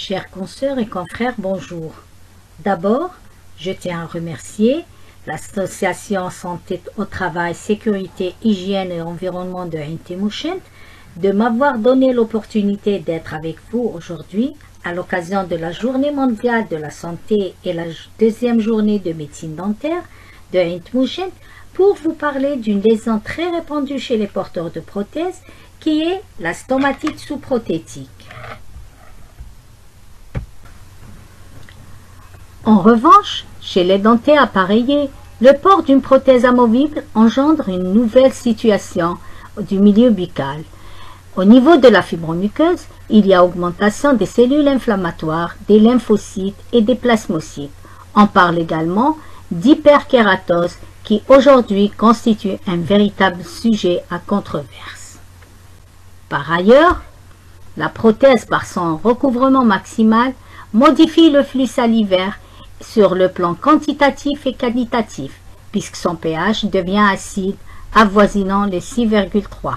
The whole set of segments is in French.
Chers consoeurs et confrères, bonjour. D'abord, je tiens à remercier l'Association Santé au Travail, Sécurité, Hygiène et Environnement de Ain Timoushen de m'avoir donné l'opportunité d'être avec vous aujourd'hui à l'occasion de la Journée mondiale de la santé et la deuxième journée de médecine dentaire de Ain Timoushen pour vous parler d'une lésion très répandue chez les porteurs de prothèses qui est la stomatite sous-prothétique. En revanche, chez les dentés appareillés, le port d'une prothèse amovible engendre une nouvelle situation du milieu buccal. Au niveau de la fibromuqueuse, il y a augmentation des cellules inflammatoires, des lymphocytes et des plasmocytes. On parle également d'hyperkératose qui aujourd'hui constitue un véritable sujet à controverse. Par ailleurs, la prothèse par son recouvrement maximal modifie le flux salivaire sur le plan quantitatif et qualitatif, puisque son pH devient acide avoisinant les 6,3,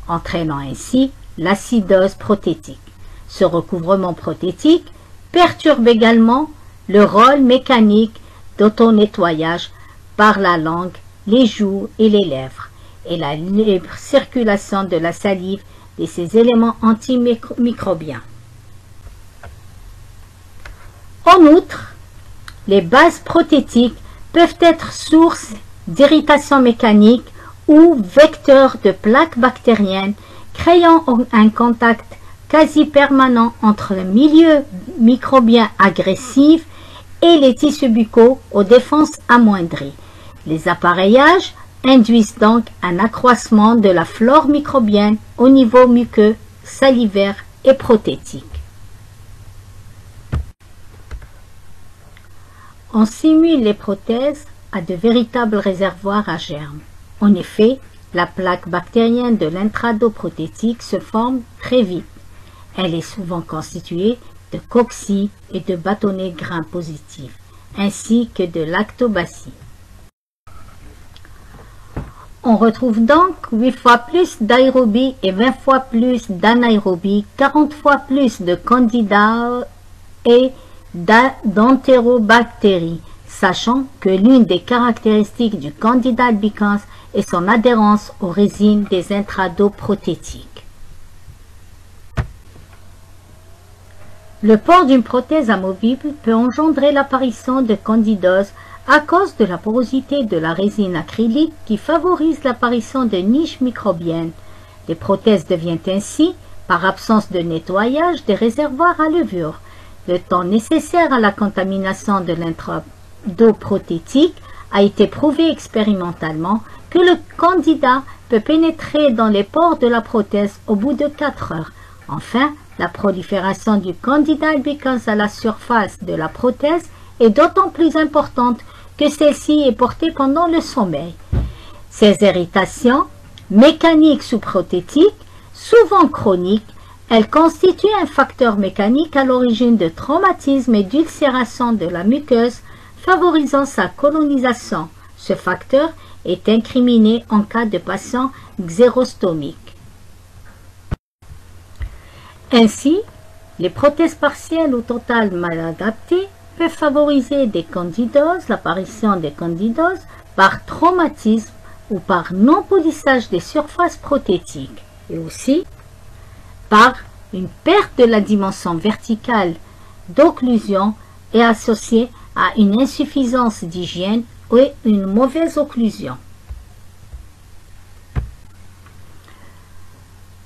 entraînant ainsi l'acidose prothétique. Ce recouvrement prothétique perturbe également le rôle mécanique d'auto-nettoyage par la langue, les joues et les lèvres, et la libre circulation de la salive et ses éléments antimicrobiens. En outre, les bases prothétiques peuvent être source d'irritation mécanique ou vecteurs de plaques bactériennes, créant un contact quasi permanent entre le milieu microbien agressif et les tissus buccaux aux défenses amoindries. Les appareillages induisent donc un accroissement de la flore microbienne au niveau muqueux, salivaire et prothétique. On simule les prothèses à de véritables réservoirs à germes. En effet, la plaque bactérienne de l'intradoprothétique se forme très vite. Elle est souvent constituée de cocci et de bâtonnets grains positifs, ainsi que de lactobacilles. On retrouve donc 8 fois plus d'aérobie et 20 fois plus d'anaérobie, 40 fois plus de candida et d'entérobactéries, sachant que l'une des caractéristiques du Candida albicans est son adhérence aux résines des intradoprothétiques. Le port d'une prothèse amovible peut engendrer l'apparition de candidose à cause de la porosité de la résine acrylique qui favorise l'apparition de niches microbiennes. Les prothèses deviennent ainsi, par absence de nettoyage, des réservoirs à levure. Le temps nécessaire à la contamination de l'intradoprothétique a été prouvé expérimentalement que le candida peut pénétrer dans les pores de la prothèse au bout de 4 heures. Enfin, la prolifération du Candida albicans à la surface de la prothèse est d'autant plus importante que celle-ci est portée pendant le sommeil. Ces irritations mécaniques sous-prothétiques, souvent chroniques, elles constituent un facteur mécanique à l'origine de traumatismes et d'ulcération de la muqueuse, favorisant sa colonisation. Ce facteur est incriminé en cas de patient xérostomique. Ainsi, les prothèses partielles ou totales mal adaptées peuvent favoriser des candidoses, l'apparition des candidoses par traumatisme ou par non-polissage des surfaces prothétiques, et aussi par une perte de la dimension verticale d'occlusion et associée à une insuffisance d'hygiène ou une mauvaise occlusion.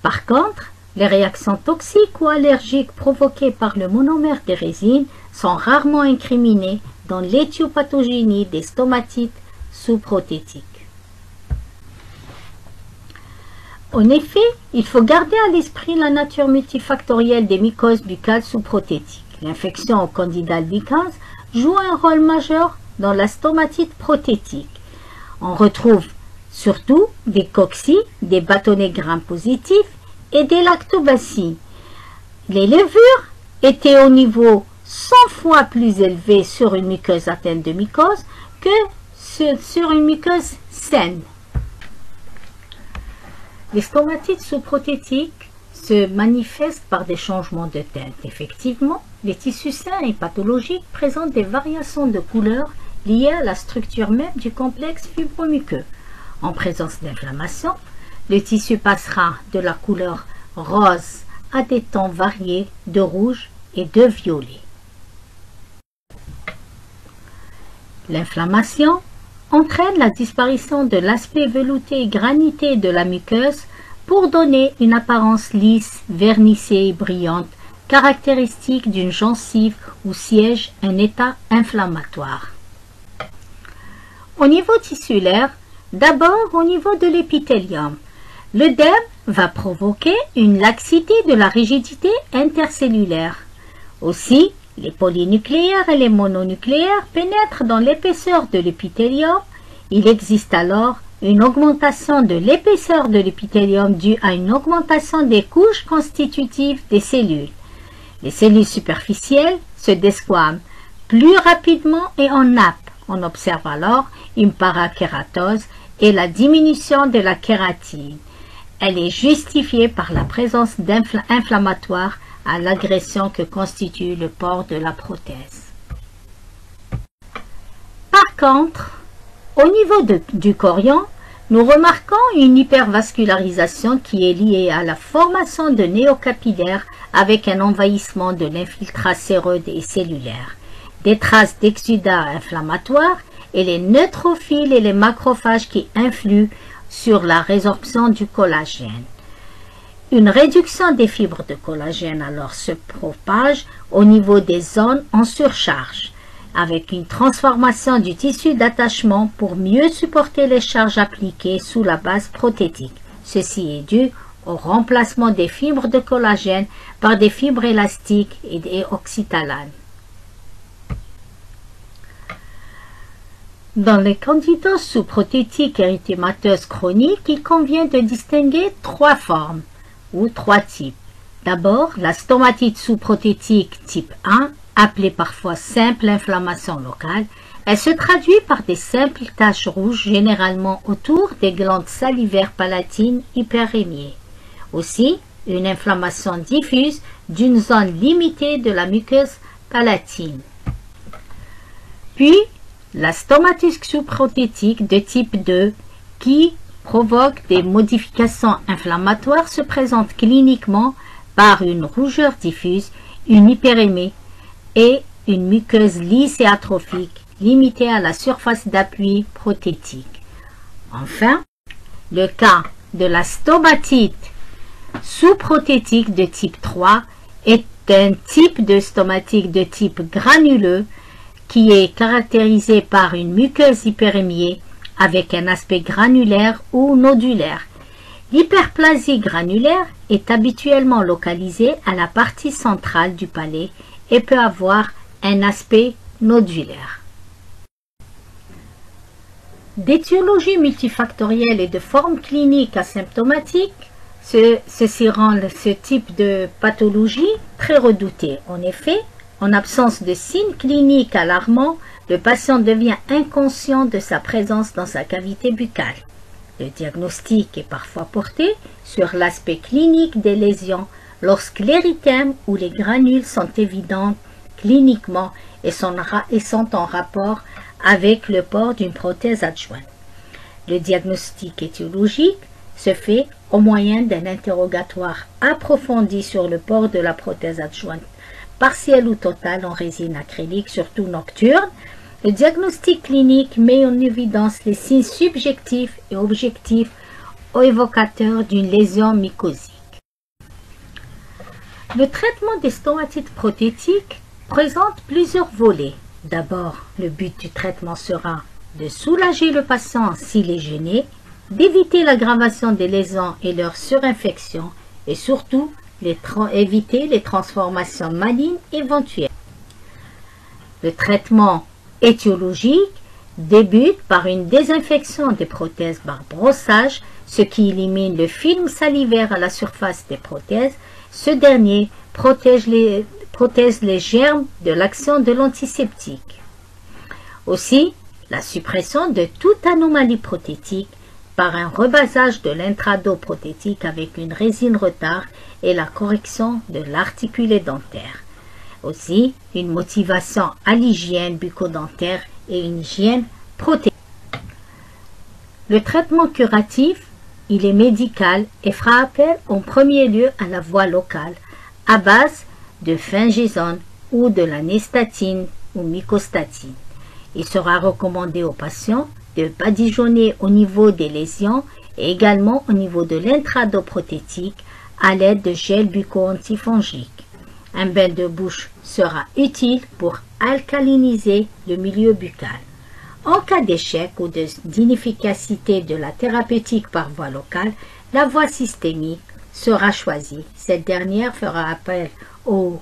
Par contre, les réactions toxiques ou allergiques provoquées par le monomère des résines sont rarement incriminées dans l'éthiopathogénie des stomatites sous-prothétiques. En effet, il faut garder à l'esprit la nature multifactorielle des mycoses buccales sous-prothétiques. L'infection au Candida albicans joue un rôle majeur dans la stomatite prothétique. On retrouve surtout des cocci, des bâtonnets grains positifs et des lactobacilles. Les levures étaient au niveau 100 fois plus élevé sur une muqueuse atteinte de mycose que sur une muqueuse saine. Les stomatites sous-prothétiques se manifeste par des changements de teinte. Effectivement, les tissus sains et pathologiques présentent des variations de couleur liées à la structure même du complexe fibromuqueux. En présence d'inflammation, le tissu passera de la couleur rose à des tons variés de rouge et de violet. L'inflammation entraîne la disparition de l'aspect velouté et granité de la muqueuse pour donner une apparence lisse, vernissée et brillante, caractéristique d'une gencive où siège un état inflammatoire. Au niveau tissulaire, d'abord au niveau de l'épithélium, l'œdème va provoquer une laxité de la rigidité intercellulaire. Aussi, les polynucléaires et les mononucléaires pénètrent dans l'épaisseur de l'épithélium. Il existe alors une augmentation de l'épaisseur de l'épithélium due à une augmentation des couches constitutives des cellules. Les cellules superficielles se desquament plus rapidement et en nappe. On observe alors une parakératose et la diminution de la kératine. Elle est justifiée par la présence inflammatoire à l'agression que constitue le port de la prothèse. Par contre, au niveau du chorion, nous remarquons une hypervascularisation qui est liée à la formation de néocapillaires avec un envahissement de l'infiltrat séreux et cellulaire, des traces d'exudats inflammatoires et les neutrophiles et les macrophages qui influent sur la résorption du collagène. Une réduction des fibres de collagène alors se propage au niveau des zones en surcharge, avec une transformation du tissu d'attachement pour mieux supporter les charges appliquées sous la base prothétique. Ceci est dû au remplacement des fibres de collagène par des fibres élastiques et des oxytalanes. Dans les candidoses sous-prothétiques érythémateuses chroniques, il convient de distinguer trois formes ou trois types. D'abord, la stomatite sous-prothétique type 1, appelée parfois simple inflammation locale. Elle se traduit par des simples taches rouges, généralement autour des glandes salivaires palatines hyperémiées. Aussi, une inflammation diffuse d'une zone limitée de la muqueuse palatine. Puis, la stomatite sous-prothétique de type 2, qui provoque des modifications inflammatoires, se présente cliniquement par une rougeur diffuse, une hyperémie et une muqueuse lisse et atrophique limitée à la surface d'appui prothétique. Enfin, le cas de la stomatite sous-prothétique de type 3 est un type de stomatite de type granuleux qui est caractérisé par une muqueuse hyperémiée avec un aspect granulaire ou nodulaire. L'hyperplasie granulaire est habituellement localisée à la partie centrale du palais et peut avoir un aspect nodulaire. D'étiologie multifactorielle et de forme clinique asymptomatique, ceci rend ce type de pathologie très redouté. En effet, en absence de signes cliniques alarmants, le patient devient inconscient de sa présence dans sa cavité buccale. Le diagnostic est parfois porté sur l'aspect clinique des lésions lorsque l'érythème ou les granules sont évidents cliniquement et sont en rapport avec le port d'une prothèse adjointe. Le diagnostic étiologique se fait au moyen d'un interrogatoire approfondi sur le port de la prothèse adjointe, partielle ou totale en résine acrylique, surtout nocturne. Le diagnostic clinique met en évidence les signes subjectifs et objectifs évocateurs d'une lésion mycosique. Le traitement des stomatites prothétiques présente plusieurs volets. D'abord, le but du traitement sera de soulager le patient s'il est gêné, d'éviter l'aggravation des lésions et leur surinfection, et surtout éviter les transformations malignes éventuelles. Le traitement étiologique débute par une désinfection des prothèses par brossage, ce qui élimine le film salivaire à la surface des prothèses. Ce dernier protège les germes de l'action de l'antiseptique. Aussi, la suppression de toute anomalie prothétique par un rebasage de l'intrado prothétique avec une résine retard et la correction de l'articulé dentaire. Aussi, une motivation à l'hygiène bucco-dentaire et une hygiène protégée. Le traitement curatif, il est médical et fera appel en premier lieu à la voie locale à base de fingizone ou de la nystatine ou mycostatine. Il sera recommandé aux patients de badigeonner au niveau des lésions et également au niveau de l'intradoprothétique à l'aide de gel bucco-antifongique. Un bain de bouche sera utile pour alcaliniser le milieu buccal. En cas d'échec ou d'inefficacité de la thérapeutique par voie locale, la voie systémique sera choisie. Cette dernière fera appel au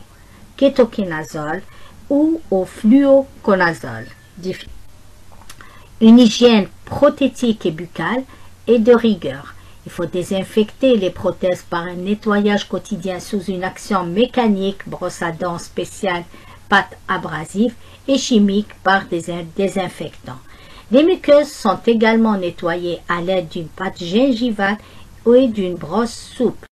kétoconazole ou au fluoconazole. Une hygiène prothétique et buccale est de rigueur. Il faut désinfecter les prothèses par un nettoyage quotidien sous une action mécanique, brosse à dents spéciale, pâte abrasive et chimique par des désinfectants. Les muqueuses sont également nettoyées à l'aide d'une pâte gingivale et d'une brosse souple.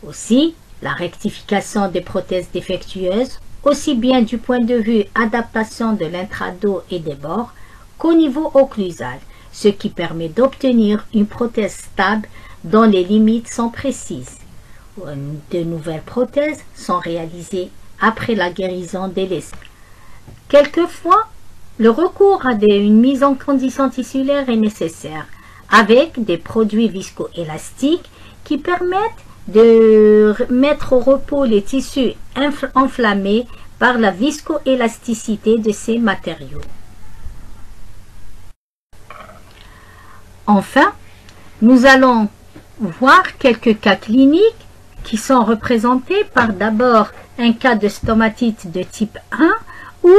Aussi, la rectification des prothèses défectueuses, aussi bien du point de vue adaptation de l'intrado et des bords qu'au niveau occlusal, ce qui permet d'obtenir une prothèse stable dont les limites sont précises. De nouvelles prothèses sont réalisées après la guérison des lésions. Quelquefois, le recours à une mise en condition tissulaire est nécessaire, avec des produits viscoélastiques qui permettent de mettre au repos les tissus enflammés par la viscoélasticité de ces matériaux. Enfin, nous allons voir quelques cas cliniques qui sont représentés par d'abord un cas de stomatite de type 1 ou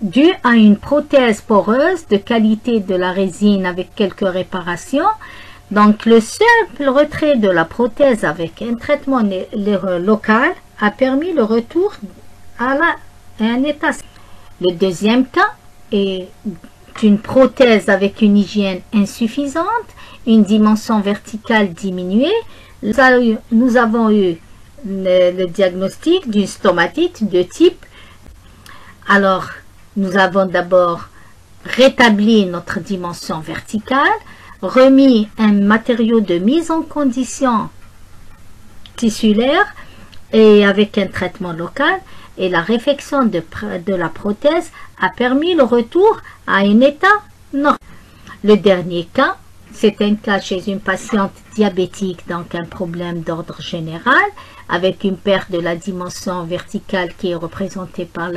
dû à une prothèse poreuse de qualité de la résine avec quelques réparations. Donc le simple retrait de la prothèse avec un traitement local a permis le retour à un état. Le deuxième cas est une prothèse avec une hygiène insuffisante, une dimension verticale diminuée. Nous avons eu le diagnostic d'une stomatite de type. Alors, nous avons d'abord rétabli notre dimension verticale, remis un matériau de mise en condition tissulaire et avec un traitement local, et la réfection de la prothèse a permis le retour à un état normal. Le dernier cas, c'est un cas chez une patiente diabétique, donc un problème d'ordre général, avec une perte de la dimension verticale qui est représentée par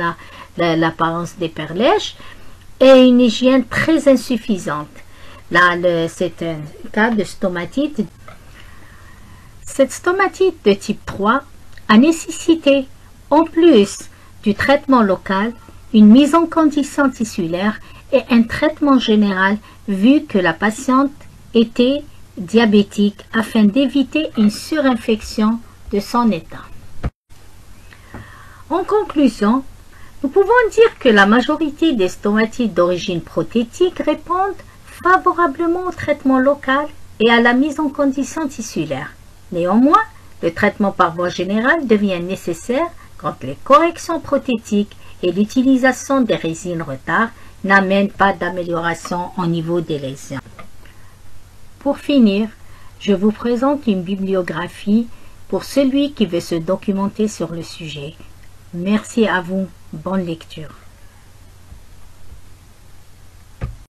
l'apparence des perlèches et une hygiène très insuffisante. Là, c'est un cas de stomatite. Cette stomatite de type 3 a nécessité, en plus du traitement local, une mise en condition tissulaire et un traitement général vu que la patiente était diabétique afin d'éviter une surinfection de son état. En conclusion, nous pouvons dire que la majorité des stomatites d'origine prothétique répondent favorablement au traitement local et à la mise en condition tissulaire. Néanmoins, le traitement par voie générale devient nécessaire quand les corrections prothétiques et l'utilisation des résines retard n'amènent pas d'amélioration au niveau des lésions. Pour finir, je vous présente une bibliographie pour celui qui veut se documenter sur le sujet. Merci à vous, bonne lecture.